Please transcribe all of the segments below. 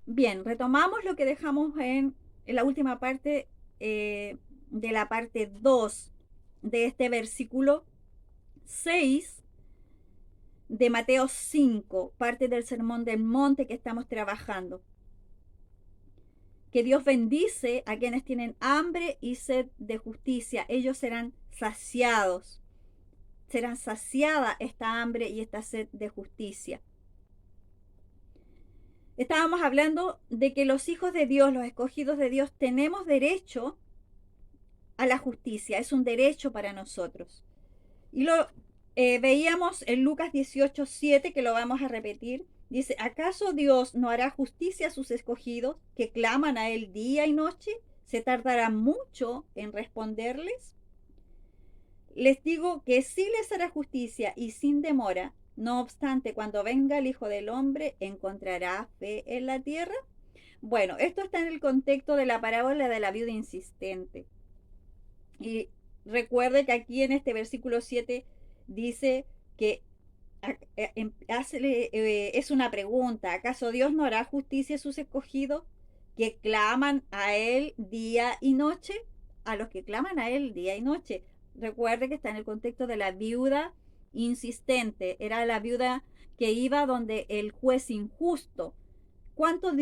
Bien, retomamos lo que dejamos en la última parte de la parte 2 de este versículo 6 de Mateo 5, parte del Sermón del Monte que estamos trabajando. Que Dios bendice a quienes tienen hambre y sed de justicia. Ellos serán saciados. Serán saciada esta hambre y esta sed de justicia. Estábamos hablando de que los hijos de Dios, los escogidos de Dios, tenemos derecho a la justicia. Es un derecho para nosotros. Y lo veíamos en Lucas 18:7, que lo vamos a repetir. Dice, ¿acaso Dios no hará justicia a sus escogidos que claman a Él día y noche? ¿Se tardará mucho en responderles? Les digo que sí les hará justicia y sin demora. No obstante, cuando venga el Hijo del Hombre, ¿encontrará fe en la tierra? Bueno, esto está en el contexto de la parábola de la viuda insistente. Y recuerde que aquí en este versículo 7 dice que es una pregunta. ¿Acaso Dios no hará justicia a sus escogidos que claman a Él día y noche? A los que claman a Él día y noche. Recuerde que está en el contexto de la viuda insistente. Era la viuda que iba donde el juez injusto. Cuánto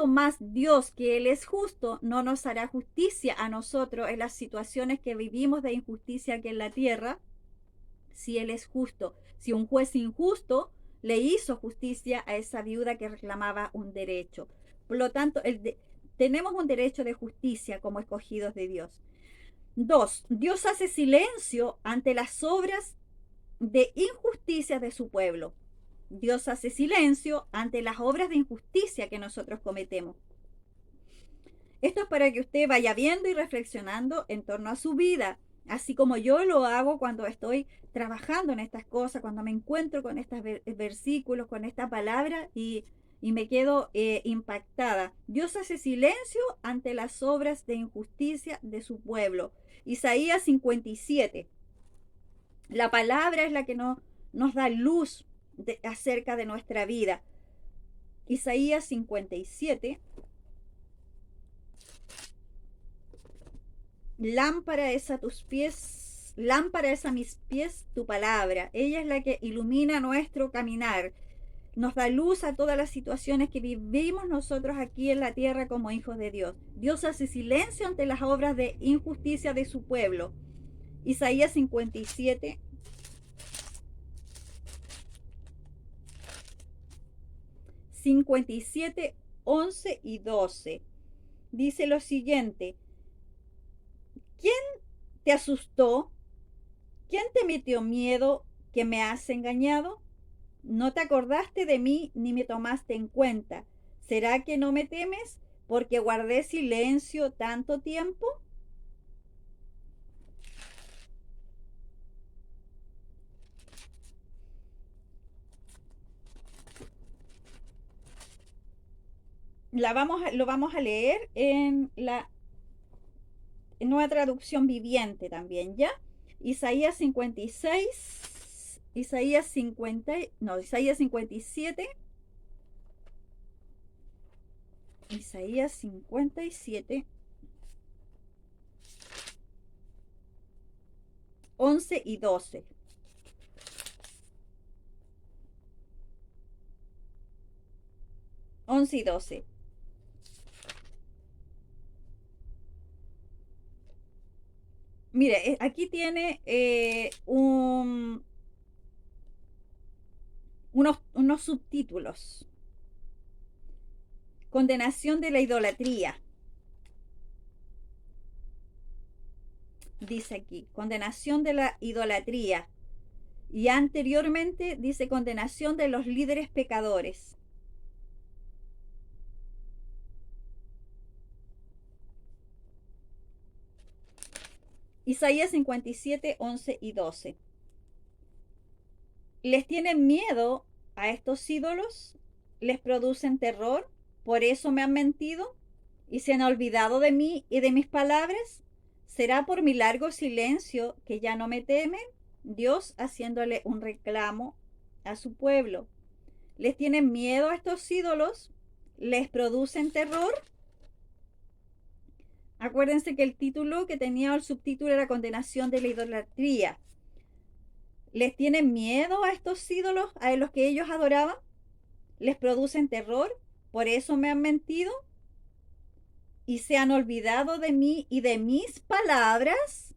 más Dios, que Él es justo, no nos hará justicia a nosotros en las situaciones que vivimos de injusticia aquí en la tierra, si Él es justo? Si un juez injusto le hizo justicia a esa viuda que reclamaba un derecho. Por lo tanto, tenemos un derecho de justicia como escogidos de Dios. Dos, Dios hace silencio ante las obras de injusticia de su pueblo. Dios hace silencio ante las obras de injusticia que nosotros cometemos. Esto es para que usted vaya viendo y reflexionando en torno a su vida, así como yo lo hago cuando estoy trabajando en estas cosas, cuando me encuentro con estos versículos, con esta palabra y me quedo impactada. Dios hace silencio ante las obras de injusticia de su pueblo. Isaías 57. La palabra es la que nos da luz acerca de nuestra vida. Isaías 57. Lámpara es a tus pies, lámpara es a mis pies tu palabra. Ella es la que ilumina nuestro caminar. Nos da luz a todas las situaciones que vivimos nosotros aquí en la tierra como hijos de Dios. Dios hace silencio ante las obras de injusticia de su pueblo. Isaías 57. 57, 11 y 12. Dice lo siguiente: ¿quién te asustó? ¿Quién te metió miedo que me has engañado? No te acordaste de mí ni me tomaste en cuenta. ¿Será que no me temes porque guardé silencio tanto tiempo? Lo vamos a leer en la nueva traducción viviente también, ¿ya? Isaías 56, Isaías 50, no, Isaías 57, Isaías 57, 11 y 12. 11 y 12. Mire, aquí tiene unos subtítulos. Condenación de la idolatría. Dice aquí, condenación de la idolatría. Y anteriormente dice condenación de los líderes pecadores. Isaías 57, 11 y 12. ¿Les tienen miedo a estos ídolos? ¿Les producen terror? ¿Por eso me han mentido? ¿Y se han olvidado de mí y de mis palabras? ¿Será por mi largo silencio que ya no me temen? Dios haciéndole un reclamo a su pueblo. ¿Les tienen miedo a estos ídolos? les producen terror. Acuérdense que el título que tenía, el subtítulo, era Condenación de la idolatría. ¿Les tienen miedo a estos ídolos, a los que ellos adoraban? ¿Les producen terror? ¿Por eso me han mentido? ¿Y se han olvidado de mí y de mis palabras?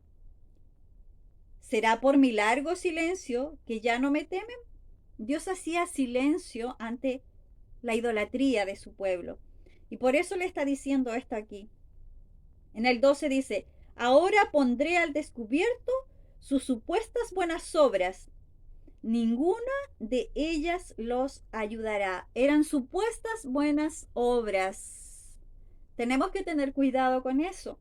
¿Será por mi largo silencio que ya no me temen? Dios hacía silencio ante la idolatría de su pueblo. Y por eso le está diciendo esto aquí. En el 12 dice, ahora pondré al descubierto sus supuestas buenas obras. Ninguna de ellas los ayudará. Eran supuestas buenas obras. Tenemos que tener cuidado con eso.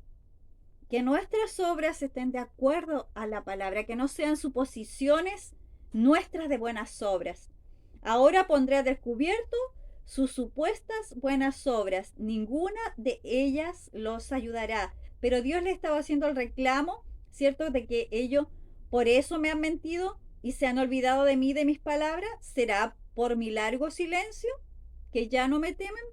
Que nuestras obras estén de acuerdo a la palabra, que no sean suposiciones nuestras de buenas obras. Ahora pondré a descubierto sus supuestas buenas obras. Ninguna de ellas los ayudará. Pero Dios le estaba haciendo el reclamo, ¿cierto? De que ellos por eso me han mentido y se han olvidado de mí, de mis palabras. ¿Será por mi largo silencio que ya no me temen?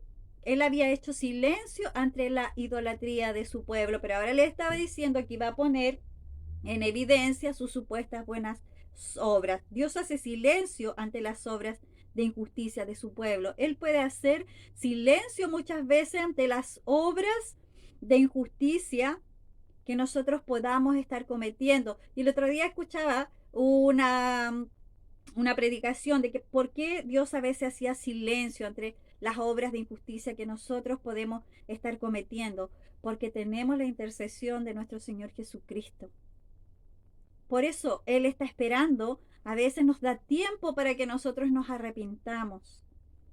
Él había hecho silencio ante la idolatría de su pueblo, pero ahora le estaba diciendo que iba a poner en evidencia sus supuestas buenas obras. Dios hace silencio ante las obras de injusticia de su pueblo. Él puede hacer silencio muchas veces ante las obras de injusticia que nosotros podamos estar cometiendo. Y el otro día escuchaba una predicación de que por qué Dios a veces hacía silencio ante las obras de injusticia que nosotros podemos estar cometiendo, porque tenemos la intercesión de nuestro Señor Jesucristo. Por eso Él está esperando, a veces nos da tiempo para que nosotros nos arrepintamos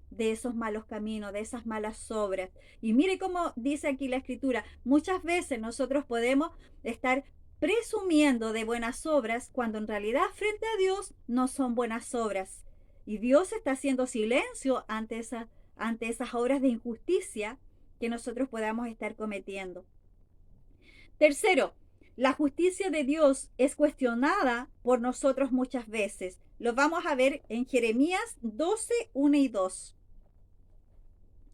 de esos malos caminos, de esas malas obras. Y mire cómo dice aquí la Escritura, muchas veces nosotros podemos estar presumiendo de buenas obras cuando en realidad frente a Dios no son buenas obras. Y Dios está haciendo silencio ante esas obras de injusticia que nosotros podamos estar cometiendo. Tercero, la justicia de Dios es cuestionada por nosotros muchas veces. Lo vamos a ver en Jeremías 12, 1 y 2.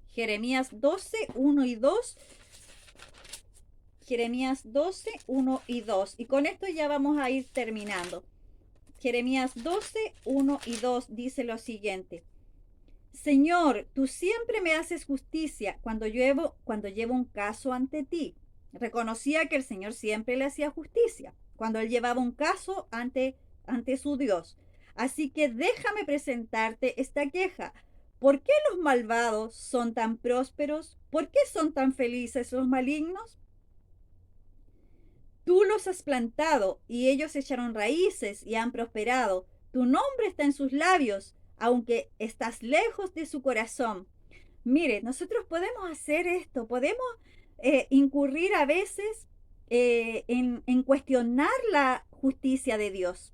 Jeremías 12, 1 y 2. Jeremías 12, 1 y 2. Y con esto ya vamos a ir terminando. Jeremías 12, 1 y 2 dice lo siguiente. Señor, tú siempre me haces justicia cuando llevo un caso ante ti. Reconocía que el Señor siempre le hacía justicia cuando él llevaba un caso ante su Dios. Así que déjame presentarte esta queja. ¿Por qué los malvados son tan prósperos? ¿Por qué son tan felices los malignos? Tú los has plantado y ellos echaron raíces y han prosperado. Tu nombre está en sus labios, aunque estás lejos de su corazón. Mire, nosotros podemos hacer esto, podemos incurrir a veces en cuestionar la justicia de Dios.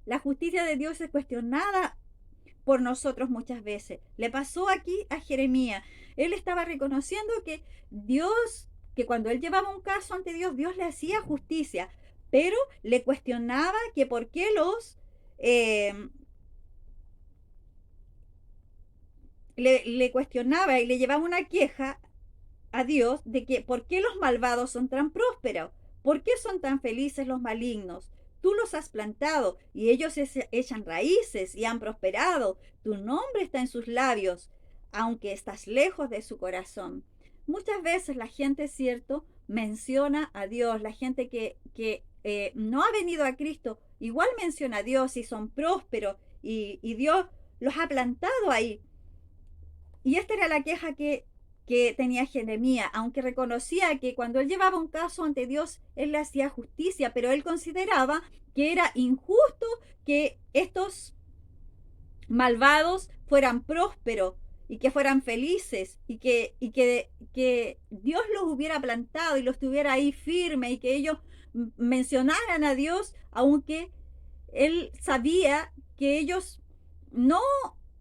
La justicia de Dios es cuestionada por nosotros muchas veces. Le pasó aquí a Jeremías. Él estaba reconociendo que Dios, que cuando él llevaba un caso ante Dios, Dios le hacía justicia, pero le cuestionaba que por qué le cuestionaba y le llevaba una queja a Dios de que por qué los malvados son tan prósperos, por qué son tan felices los malignos. Tú los has plantado y ellos echan raíces y han prosperado. Tu nombre está en sus labios, aunque estás lejos de su corazón. Muchas veces la gente, cierto, menciona a Dios, la gente que no ha venido a Cristo, igual menciona a Dios y son prósperos y Dios los ha plantado ahí. Y esta era la queja que tenía Jeremías, aunque reconocía que cuando él llevaba un caso ante Dios, él le hacía justicia, pero él consideraba que era injusto que estos malvados fueran prósperos y que fueran felices y que Dios los hubiera plantado y los tuviera ahí firme y que ellos mencionaran a Dios, aunque él sabía que ellos no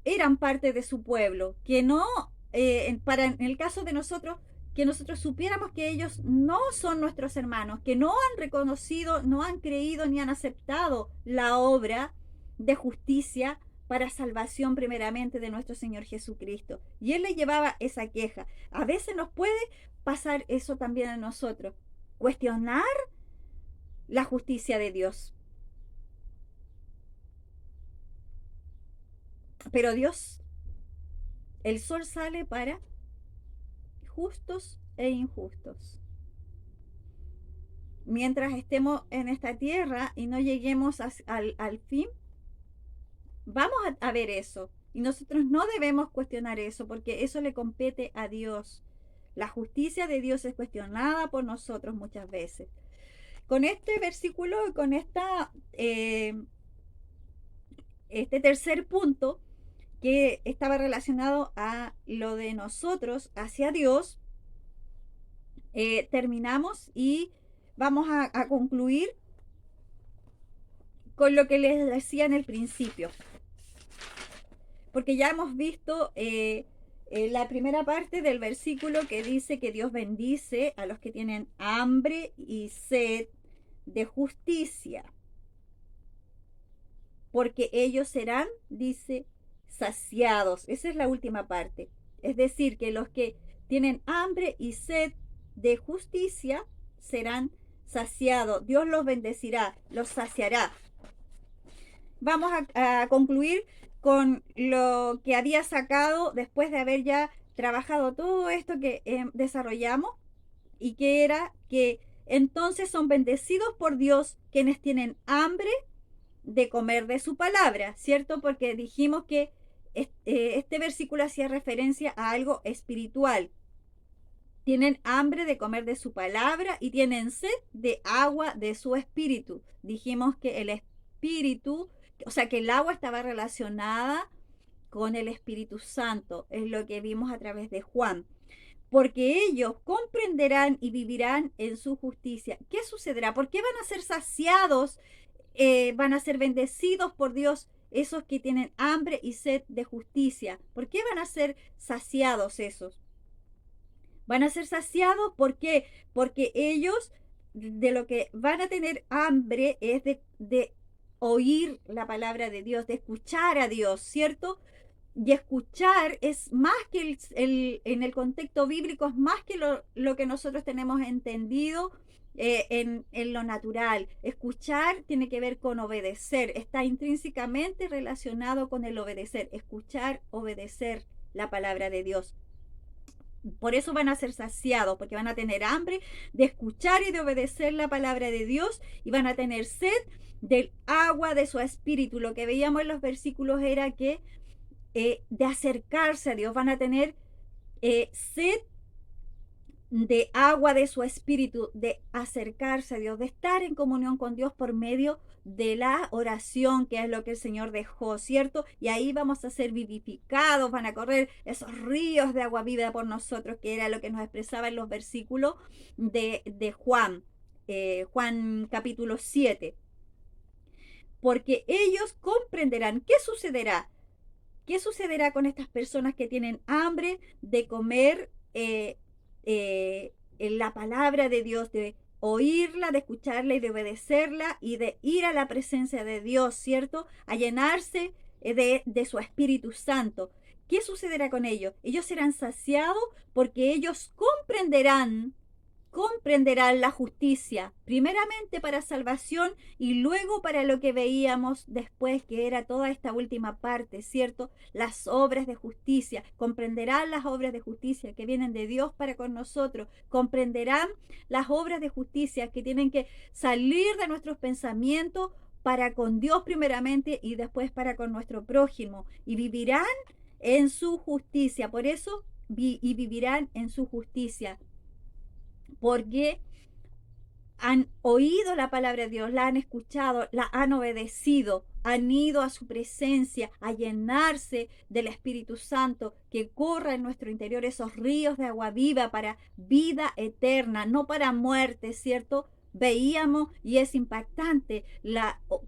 eran parte de su pueblo, que no, en el caso de nosotros, que nosotros supiéramos que ellos no son nuestros hermanos, que no han reconocido, no han creído ni han aceptado la obra de justicia para salvación primeramente de nuestro Señor Jesucristo. Y Él le llevaba esa queja. A veces nos puede pasar eso también a nosotros, cuestionar la justicia de Dios. Pero Dios, el sol sale para justos e injustos. Mientras estemos en esta tierra y no lleguemos al fin, vamos a ver eso. Y nosotros no debemos cuestionar eso, porque eso le compete a Dios. La justicia de Dios es cuestionada por nosotros muchas veces. Con este versículo y con este tercer punto, que estaba relacionado a lo de nosotros hacia Dios, terminamos y vamos a concluir con lo que les decía en el principio. Porque ya hemos visto la primera parte del versículo que dice que Dios bendice a los que tienen hambre y sed de justicia, porque ellos serán, dice, saciados. Esa es la última parte. Es decir, que los que tienen hambre y sed de justicia serán saciados. Dios los bendecirá, los saciará. Vamos a concluir con lo que había sacado después de haber ya trabajado todo esto que desarrollamos, y que era que entonces son bendecidos por Dios quienes tienen hambre de comer de su palabra, ¿cierto? Porque dijimos que este versículo hacía referencia a algo espiritual. Tienen hambre de comer de su palabra y tienen sed de agua de su espíritu. Dijimos que el espíritu, o sea, que el agua estaba relacionada con el Espíritu Santo, es lo que vimos a través de Juan. Porque ellos comprenderán y vivirán en su justicia. ¿Qué sucederá? ¿Por qué van a ser saciados? Van a ser bendecidos por Dios esos que tienen hambre y sed de justicia. ¿Por qué van a ser saciados esos? Van a ser saciados, ¿por qué? Porque ellos de lo que van a tener hambre es de oír la palabra de Dios, de escuchar a Dios, ¿cierto? Y escuchar es más que en el contexto bíblico, es más que lo que nosotros tenemos entendido en lo natural. Escuchar tiene que ver con obedecer, está intrínsecamente relacionado con el obedecer, escuchar, obedecer la palabra de Dios. Por eso van a ser saciados, porque van a tener hambre de escuchar y de obedecer la palabra de Dios, y van a tener sed del agua de su espíritu. Lo que veíamos en los versículos era que de acercarse a Dios, van a tener sed de agua de su espíritu, de acercarse a Dios, de estar en comunión con Dios por medio de la oración, que es lo que el Señor dejó, ¿cierto? Y ahí vamos a ser vivificados, van a correr esos ríos de agua viva por nosotros, que era lo que nos expresaba en los versículos de Juan, Juan capítulo 7. Porque ellos comprenderán. ¿Qué sucederá? ¿Qué sucederá con estas personas que tienen hambre de comer la palabra de Dios, de oírla, de escucharla y de obedecerla y de ir a la presencia de Dios, ¿cierto? A llenarse de su Espíritu Santo? ¿Qué sucederá con ellos? Ellos serán saciados porque ellos comprenderán la justicia, primeramente para salvación y luego para lo que veíamos después, que era toda esta última parte, ¿cierto? Las obras de justicia. Comprenderán las obras de justicia que vienen de Dios para con nosotros. Comprenderán las obras de justicia que tienen que salir de nuestros pensamientos para con Dios primeramente y después para con nuestro prójimo. Y vivirán en su justicia. Por eso, y vivirán en su justicia, porque han oído la palabra de Dios, la han escuchado, la han obedecido, han ido a su presencia a llenarse del Espíritu Santo, que corra en nuestro interior esos ríos de agua viva para vida eterna, no para muerte, ¿cierto? Veíamos, y es impactante,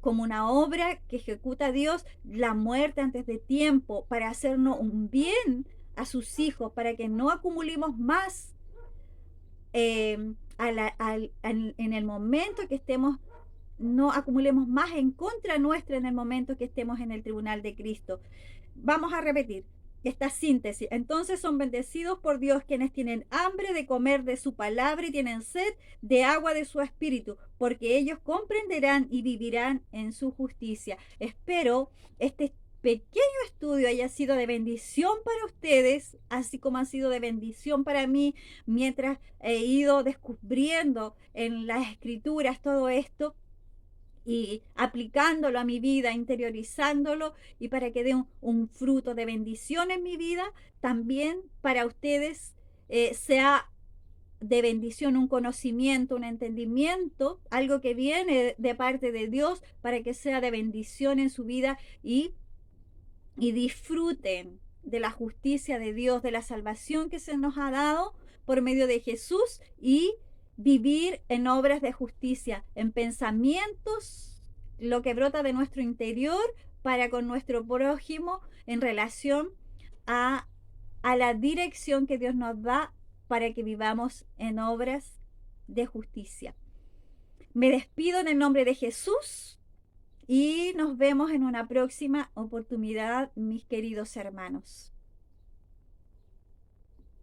como una obra que ejecuta Dios, la muerte antes de tiempo, para hacernos un bien a sus hijos, para que no acumulemos más en el momento que estemos no acumulemos más en contra nuestra en el momento que estemos en el tribunal de Cristo. Vamos a repetir esta síntesis. Entonces son bendecidos por Dios quienes tienen hambre de comer de su palabra y tienen sed de agua de su espíritu, porque ellos comprenderán y vivirán en su justicia. Espero este pequeño estudio haya sido de bendición para ustedes, así como ha sido de bendición para mí mientras he ido descubriendo en las escrituras todo esto y aplicándolo a mi vida, interiorizándolo y para que dé un fruto de bendición en mi vida, también para ustedes sea de bendición un conocimiento, un entendimiento, algo que viene de parte de Dios para que sea de bendición en su vida y disfruten de la justicia de Dios, de la salvación que se nos ha dado por medio de Jesús y vivir en obras de justicia, en pensamientos, lo que brota de nuestro interior para con nuestro prójimo en relación a, a la dirección que Dios nos da para que vivamos en obras de justicia. Me despido en el nombre de Jesús y nos vemos en una próxima oportunidad, mis queridos hermanos.